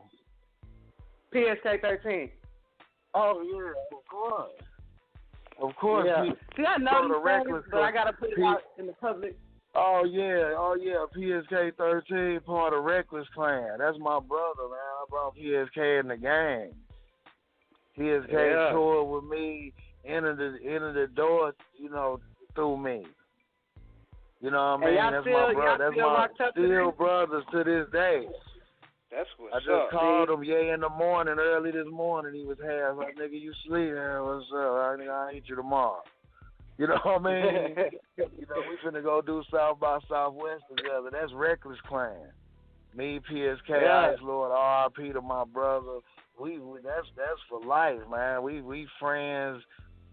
PSK 13. Oh, yeah, of course. Of course. Yeah. See, I know these things, but I got to put it out in the public. Oh, yeah, PSK 13, part of Reckless Clan. That's my brother, man. I brought PSK in the game. PSK toured with me, entered the door, you know, through me. You know what I mean? That's my brother. That's my still brothers to this day. That's what's up. I just called him, in the morning, early this morning. He was here. I was like, nigga, you sleep, man. What's up? I'll eat you tomorrow. You know what I mean? You know, we finna go do South by Southwest together. That's Reckless Clan. Me, PSK, Ice Lord, R.I.P. to my brother. We that's for life, man. We friends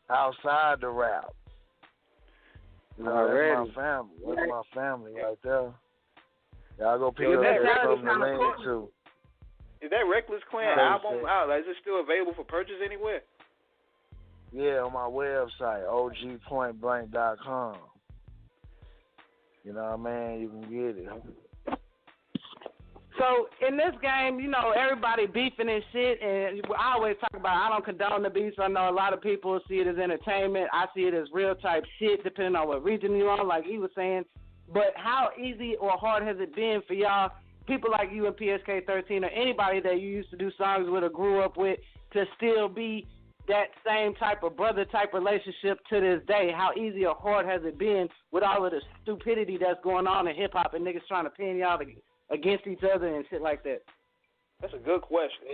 outside the rap. You know, that's my family. That's my family right there. Y'all go pick up something to lean to. Is that Reckless Clan album out? Is it still available for purchase anywhere? Yeah, on my website, ogpointblank.com. You know what I mean? You can get it. So, in this game, you know, everybody beefing and shit, and I always talk about I don't condone the beef. I know a lot of people see it as entertainment. I see it as real type shit, depending on what region you're on, like he was saying. But how easy or hard has it been for y'all, people like you and PSK 13, or anybody that you used to do songs with or grew up with, to still be that same type of brother type relationship to this day? How easy or hard has it been with all of the stupidity that's going on in hip hop and niggas trying to pin y'all against each other and shit like that? That's a good question.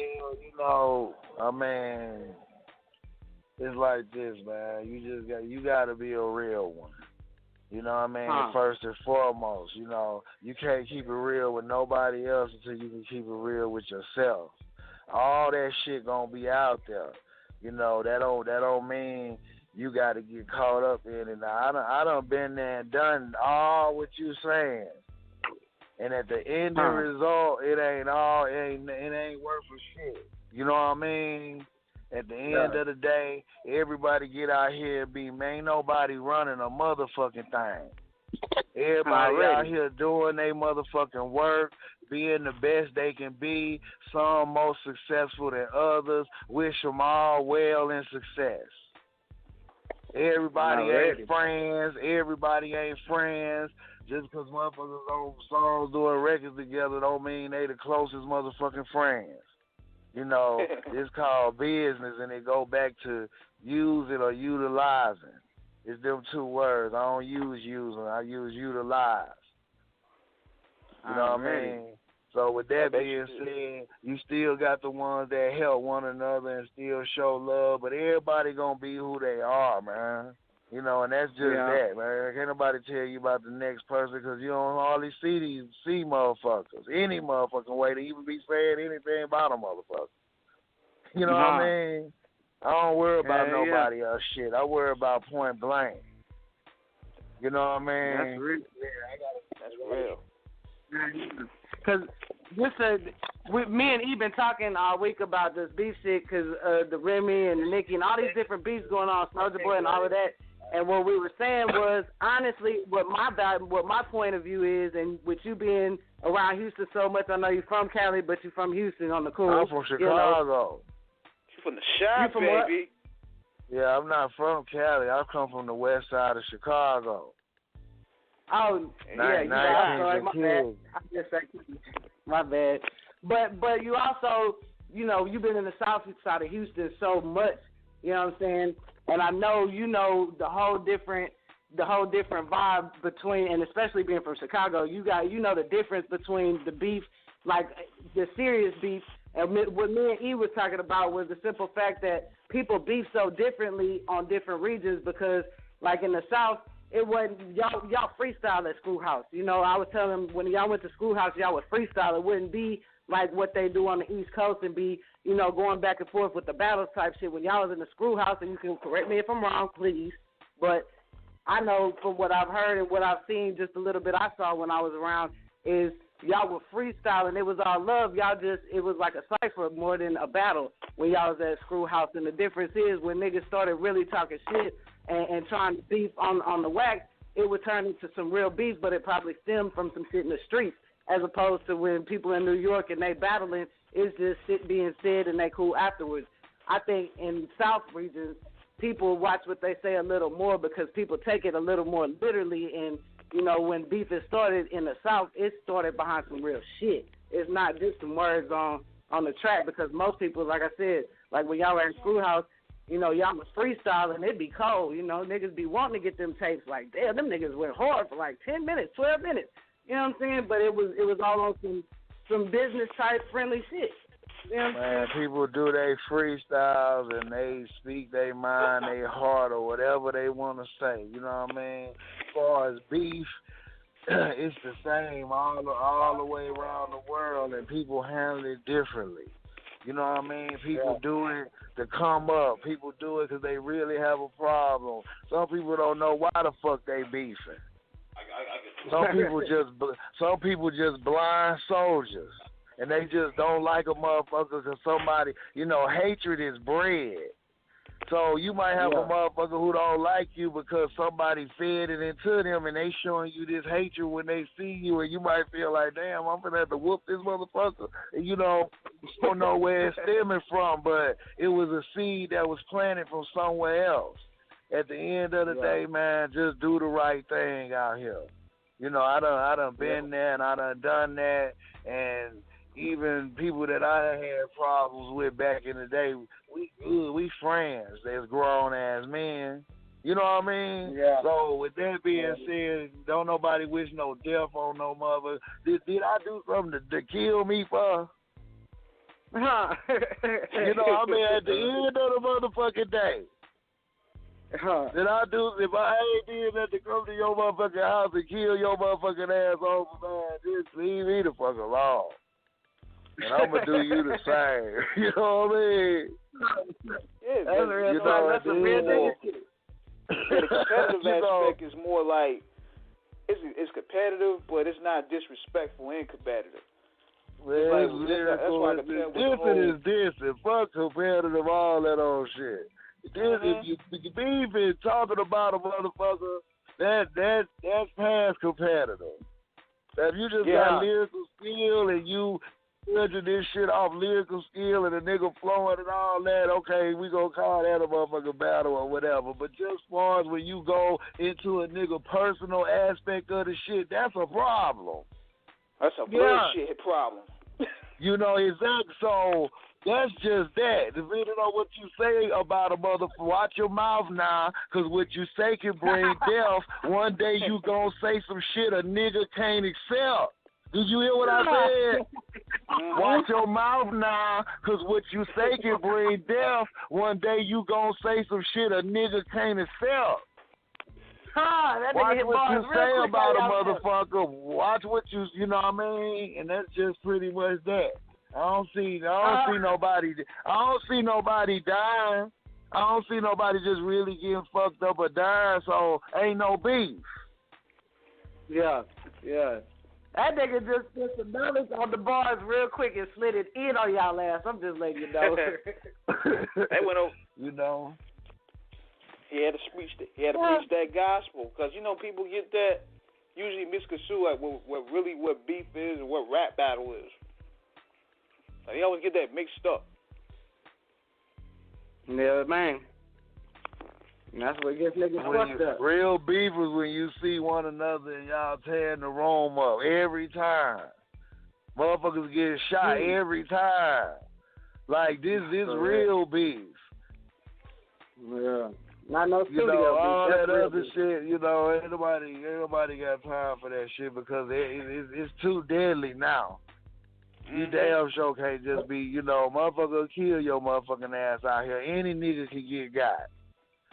I mean, it's like this, man. You got to be a real one. You know what I mean? First and foremost, you can't keep it real with nobody else until you can keep it real with yourself. All that shit gonna be out there. That don't mean you got to get caught up in it. Now, I done been there and done all what you saying, and at the end of the result, it ain't worth a shit. You know what I mean? At the end of the day, everybody get out here and ain't nobody running a motherfucking thing. Everybody out here doing their motherfucking work, being the best they can be, some more successful than others. Wish them all well and success. Everybody ain't friends. Everybody ain't friends. Just because motherfuckers on songs doing records together don't mean they the closest motherfucking friends. It's called business, and it go back to using or utilizing. It's them two words. I don't use using. I use utilize. You know what I mean? So with that being said, you still got the ones that help one another and still show love, but everybody gonna be who they are, man. And that's just that, man. Can't nobody tell you about the next person because you don't hardly see motherfuckers any motherfucking way to even be saying anything about a motherfucker. You know what I mean? I don't worry about nobody else shit. I worry about point blank. You know what I mean? That's real. That's real. Because me and E been talking all week about this beef shit because the Remy and the Nicki and all these different beefs going on, Soulja Boy and all of that. And what we were saying was, honestly, what my point of view is, and with you being around Houston so much, I know you're from Cali, but you're from Houston on the cool. I'm from Chicago. You from the shop, baby. What? Yeah, I'm not from Cali. I come from the west side of Chicago. Oh, yeah, you sorry, my bad. I just said my bad. But you also, you've been in the south side of Houston so much, you know what I'm saying? And I know the whole different vibe between, and especially being from Chicago, you know the difference between the beef, like the serious beef, and what me and E was talking about was the simple fact that people beef so differently on different regions because, like in the South, it wasn't y'all freestyle at Schoolhouse. I was telling them when y'all went to Schoolhouse, y'all would freestyle. It wouldn't be like what they do on the East Coast and be, going back and forth with the battle type shit. When y'all was in the Schoolhouse, and you can correct me if I'm wrong, please, but I know from what I've heard and what I've seen, just a little bit I saw when I was around, is y'all were freestyling. It was all love. It was like a cipher more than a battle when y'all was at Schoolhouse. And the difference is when niggas started really talking shit and trying to beef on the wax, it would turn into some real beef, but it probably stemmed from some shit in the streets, as opposed to when people in New York and they battling, it's just shit being said and they cool afterwards. I think in South regions, people watch what they say a little more because people take it a little more literally. And, when beef is started in the South, it started behind some real shit. It's not just some words on the track because most people, like I said, like when y'all were in Schoolhouse, y'all was freestyling, it'd be cold. Niggas be wanting to get them tapes like, damn, them niggas went hard for like 10 minutes, 12 minutes. You know what I'm saying? But it was all on some business type friendly shit. You know Man, people do their freestyles and they speak their mind, their heart, or whatever they want to say. You know what I mean? As far as beef, it's the same all the way around the world, and people handle it differently. You know what I mean? People do it to come up. People do it because they really have a problem. Some people don't know why the fuck they beefing. Some people just blind soldiers, and they just don't like a motherfucker because somebody, hatred is bred. So you might have a motherfucker who don't like you because somebody fed it into them, and they showing you this hatred when they see you, and you might feel like, damn, I'm gonna have to whoop this motherfucker. And you don't know where it's stemming from, but it was a seed that was planted from somewhere else. At the end of the day, man, just do the right thing out here. I done been there and I done that, and even people that I had problems with back in the day, we friends. There's grown ass men. You know what I mean? Yeah. So with that being said, don't nobody wish no death on no mother. Did I do something to kill me for? Huh. You know, I mean, at the end of the motherfucking day, did I do, if I ain't did that to come to your motherfucking house and kill your motherfucking ass over, man, just leave me the fuck alone. And I'm going to do you the same. You know what I mean? Yeah, that's real. You know, That's a real nigga shit. Yeah, the competitive aspect is more like, it's competitive, but it's not disrespectful and competitive. Well, That's why I can tell this is this and fuck competitive, all that old shit. This, if you beef is talking about a motherfucker, that's past competitive. If you just got lyrical skill and you judging this shit off lyrical skill and a nigga flowing and all that, okay, we gonna call that a motherfucking battle or whatever. But just as far as when you go into a nigga personal aspect of the shit, that's a problem. That's a bullshit problem. You know, exactly. So that's just that. Depending on what you say about a motherfucker, watch your mouth now, because what you say can bring death. One day you gonna say some shit a nigga can't accept. Did you hear what I said? Watch your mouth now, because what you say can bring death. One day you gonna say some shit a nigga can't accept. Watch what you say about a motherfucker. Watch what you know what I mean? And that's just pretty much that. I don't see nobody dying. I don't see nobody just really getting fucked up or dying, so ain't no beef. Yeah. That nigga just put some dollars on the bars real quick and slid it in on y'all ass. I'm just letting you know. They went over. You know. He had to preach that gospel, because you know people get that usually misconstrue like what beef is and what rap battle is. Like, they always get that mixed up. Yeah, man. And that's what gets niggas fucked up. Real beef is when you see one another and y'all tearing the room up every time. Motherfuckers getting shot every time. Like this real beef. Yeah. Not no studio. You know, all that other beef. shit, you know, ain't nobody got time for that shit because it's too deadly now. You damn sure can't just be, you know, motherfucker will kill your motherfucking ass out here. Any nigga can get got.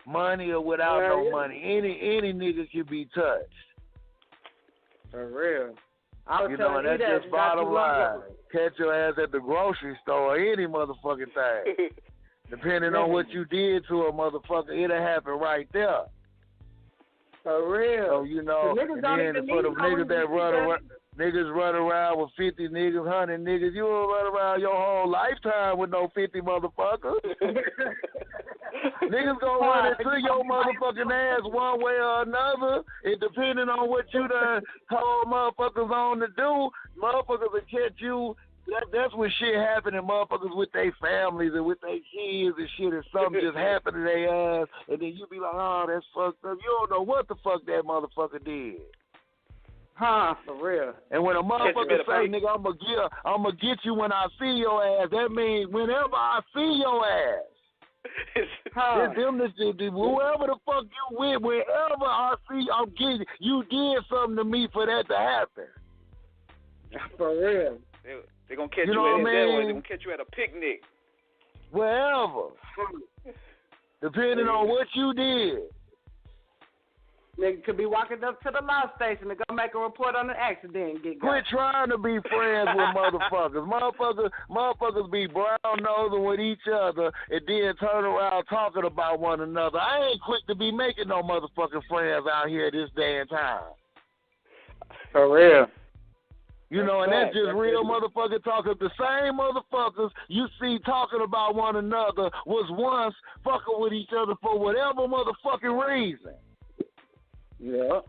Money or without no money. Any nigga can be touched. For real. You know, and that's just bottom line. Catch your ass at the grocery store or any motherfucking thing. Depending on what you did to a motherfucker, it'll happen right there. For real. So, you know, and then for the niggas that run around with 50 niggas, 100 niggas, you don't run around your whole lifetime with no 50 motherfuckers. Niggas gonna run into your motherfucking ass one way or another. And depending on what you done told motherfuckers on to do, motherfuckers will catch you. That's when shit happening, motherfuckers with their families and with their kids and shit, and something just happened to their ass, and then you be like, oh, that's fucked up. You don't know what the fuck that motherfucker did. For real. And when a motherfucker say, nigga, I'm gonna get you when I see your ass, that means whenever I see your ass. Whoever the fuck you with, wherever I see, I'm getting you did something to me for that to happen. For real. They're gonna catch you know at what I that mean? one. They're gonna catch you at a picnic. Wherever. Depending on what you did. Nigga could be walking up to the law station to go make a report on the accident and get got. Quit trying to be friends with motherfuckers. Motherfuckers be brown nosing with each other and then turn around talking about one another. I ain't quick to be making no motherfucking friends out here this day and time. For real. You know, and that's just real motherfucking talking. The same motherfuckers you see talking about one another was once fucking with each other for whatever motherfucking reason. Yeah.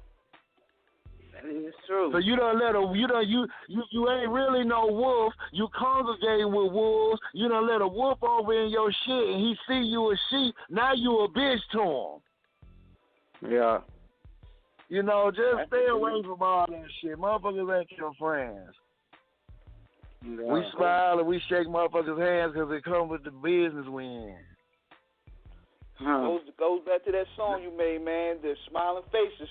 That is true. So you done let you ain't really no wolf. You congregating with wolves. You done let a wolf over in your shit and he see you a sheep. Now you a bitch to him. Yeah. You know, just stay away from all that shit. Motherfuckers ain't your friends. Yeah. We smile and we shake motherfuckers' hands because it comes with the business we in. Goes back to that song you made, man, the smiling faces.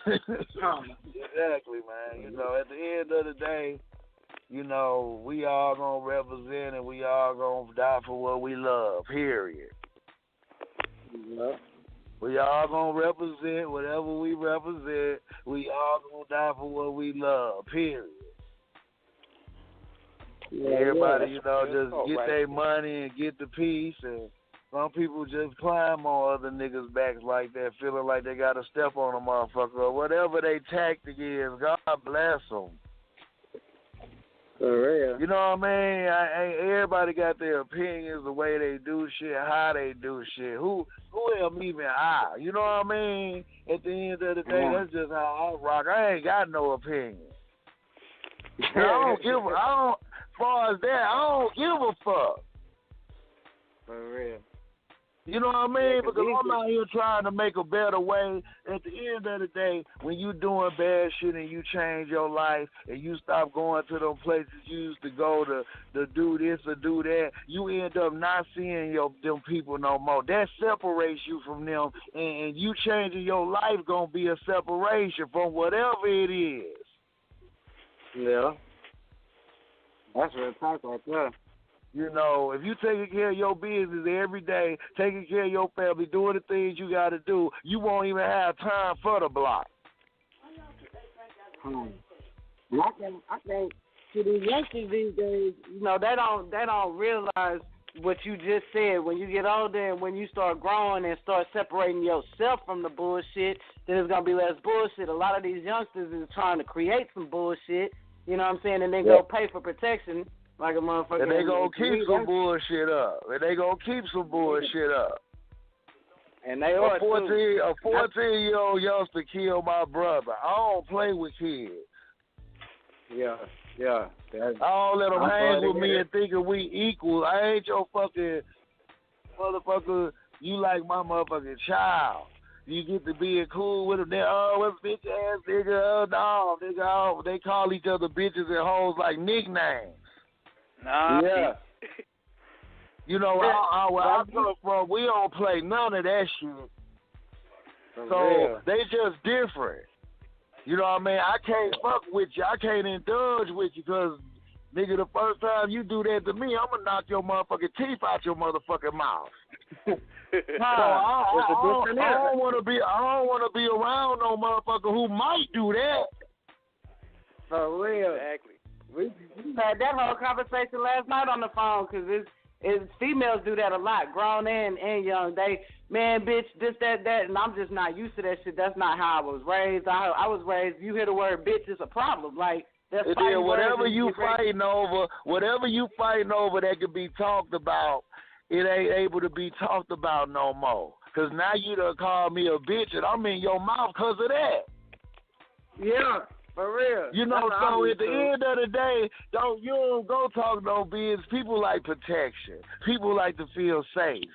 Exactly, man. You know, at the end of the day, you know, we all gonna represent and we all gonna die for what we love, period. Yeah. We all gonna represent whatever we represent. We all gonna die for what we love, period. Everybody, you know, just get their money and get the peace, and some people just climb on other niggas' backs like that, feeling like they got to step on a motherfucker or whatever they tactic is. God bless them. For real. You know what I mean? Everybody got their opinions, the way they do shit, how they do shit. Who am even I? You know what I mean? At the end of the day, that's just how I rock. I ain't got no opinion. As far as that, I don't give a fuck. For real. You know what I mean? Because I'm out here trying to make a better way. At the end of the day, when you doing bad shit and you change your life and you stop going to those places you used to go to do this or do that, you end up not seeing them people no more. That separates you from them, and you changing your life gonna be a separation from whatever it is. Yeah. That's real talk right there. You know, if you taking care of your business every day, taking care of your family, doing the things you got to do, you won't even have time for the block. I think to these youngsters these days, you know, they don't realize what you just said. When you get older and when you start growing and start separating yourself from the bullshit, then it's gonna be less bullshit. A lot of these youngsters is trying to create some bullshit. You know what I'm saying? And they go pay for protection. Like a motherfucker. And they gonna keep some bullshit up. And they are a 14-year-old youngster killed my brother. I don't play with kids. Yeah. I don't let them hang with me and thinking we equal. I ain't your fucking motherfucker. You like my motherfucking child. You get to being cool with them. They what's bitch ass nigga? Oh, no, nigga. They call each other bitches and hoes like nicknames. Nah. Yeah. You know, where I come from, we don't play none of that shit. So they just different. You know what I mean? I can't fuck with you. I can't indulge with you because, nigga, the first time you do that to me, I'm going to knock your motherfucking teeth out your motherfucking mouth. I don't want to be around no motherfucker who might do that. For real. Exactly. We had that whole conversation last night on the phone because it's females do that a lot, grown and young. They, man, bitch, this, that, and I'm just not used to that shit. That's not how I was raised. I was raised, you hear the word bitch, it's a problem. Like, that's whatever you fighting over that could be talked about, it ain't able to be talked about no more. Because now you done called me a bitch and I'm in your mouth because of that. Yeah. For real. You know, so at the end of the day, you don't go talk no business. People like protection. People like to feel safe.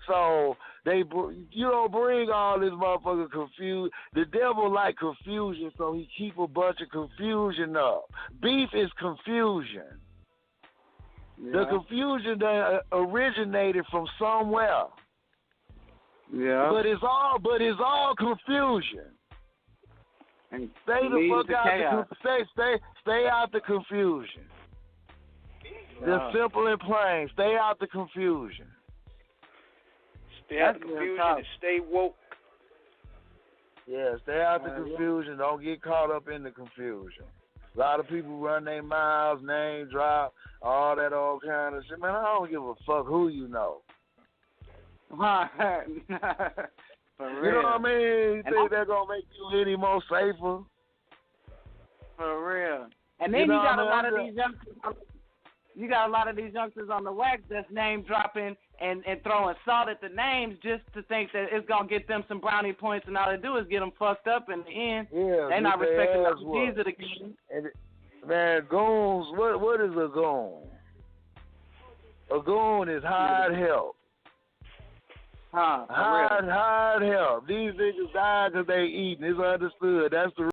So you don't bring all this motherfucker confused. The devil like confusion, so he keep a bunch of confusion up. Beef is confusion. Yeah. The confusion that originated from somewhere. Yeah. But it's all confusion. And stay the fuck out. Stay out the confusion. Just simple and plain. Stay out the confusion. Stay out the confusion and stay woke. Yeah, stay out the confusion. Don't get caught up in the confusion. A lot of people run their mouths, name drop, all that old kind of shit. Man, I don't give a fuck who you know. For real. You know what I mean? You think they're going to make you any more safer? For real. And then you got a lot of these youngsters. You got a lot of these youngsters on the wax that's name dropping and throwing salt at the names just to think that it's gonna get them some brownie points, and all they do is get them fucked up in the end. Yeah, they're not respecting the G's of the game. Man, goons. What is a goon? A goon is hired help. Hired help. These niggas die because they eating. It's understood. That's the